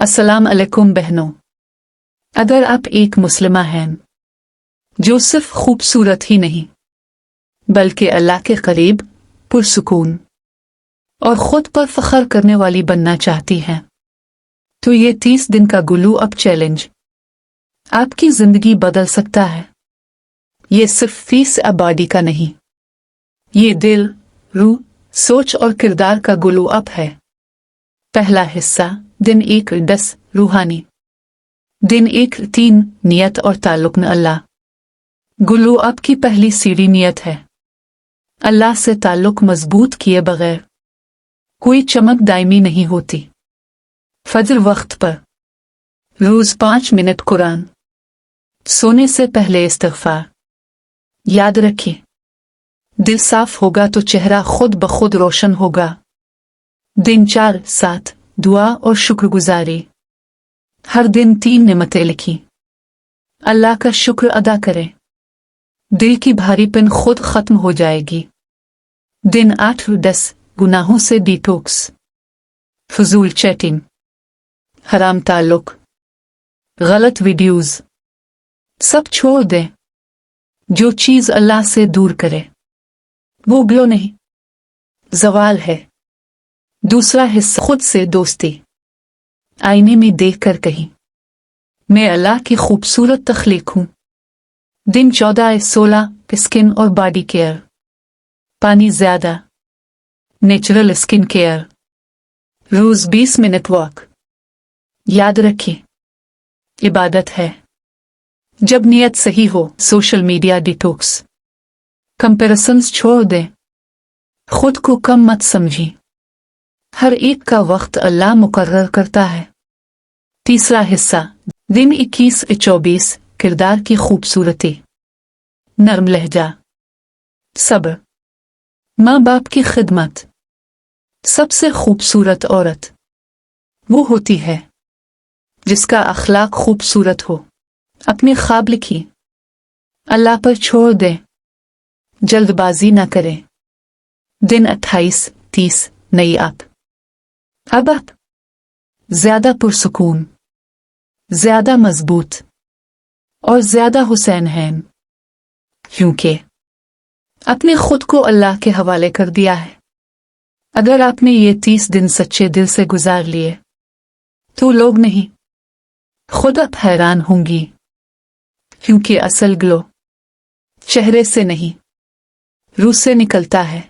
अस्सलाम अलैकुम बहनों, अगर आप एक मुस्लिमा हैं जो सिर्फ खूबसूरत ही नहीं बल्कि अल्लाह के करीब, पुरसुकून और खुद पर फख्र करने वाली बनना चाहती हैं, तो ये 30 दिन का ग्लो अप चैलेंज आपकी जिंदगी बदल सकता है। ये सिर्फ फीस बॉडी का नहीं, ये दिल, रूह, सोच और किरदार का ग्लो अप है। पहला हिस्सा दिन 1 10 रूहानी। दिन 1 3 नियत और ताल्लुक में अल्लाह। ग्लो अप की पहली सीढ़ी नियत है। अल्लाह से ताल्लुक मजबूत किए बगैर कोई चमक दायमी नहीं होती। फजर वक्त पर, रोज 5 मिनट कुरान, सोने से पहले इस्तिग़फ़ार। याद रखिए, दिल साफ होगा तो चेहरा खुद ब खुद रोशन होगा। दिन 4 7 दुआ और शुक्रगुजारी। हर दिन 3 नेमतें लिखी, अल्लाह का शुक्र अदा करें, दिल की भारीपन खुद खत्म हो जाएगी। दिन 8 10 गुनाहों से डिटॉक्स। फजूल चैटिंग, हराम ताल्लुक, गलत वीडियोस सब छोड़ दें। जो चीज अल्लाह से दूर करे वो ग्लो नहीं, जवाल है। दूसरा हिस्सा खुद से दोस्ती। आईने में देखकर कहीं, मैं अल्लाह की खूबसूरत तख्लीक हूं। दिन 14 16 स्किन और बॉडी केयर। पानी ज्यादा, नेचुरल स्किन केयर, रोज 20 मिनट वॉक। याद रखिए, इबादत है जब नियत सही हो। Social media detox. कंपैरिजन्स छोड़ दें, खुद को कम मत समझिए। हर एक का वक्त अल्लाह मुकर्रर करता है। तीसरा हिस्सा दिन 21 24 किरदार की खूबसूरती। नरम लहजा, सब्र, माँ बाप की खिदमत। सबसे खूबसूरत औरत वो होती है जिसका अखलाक खूबसूरत हो। अपने ख्वाब लिखिए, अल्लाह पर छोड़ दें, जल्दबाजी ना करें। दिन 28 30 नई आप। अब आप ज्यादा पुरसुकून, ज्यादा मजबूत और ज्यादा हुसैन हैं, क्योंकि आपने खुद को अल्लाह के हवाले कर दिया है। अगर आपने ये 30 दिन सच्चे दिल से गुजार लिए तो लोग नहीं, खुद आप हैरान होंगी, क्योंकि असल ग्लो चेहरे से नहीं, रूह से निकलता है।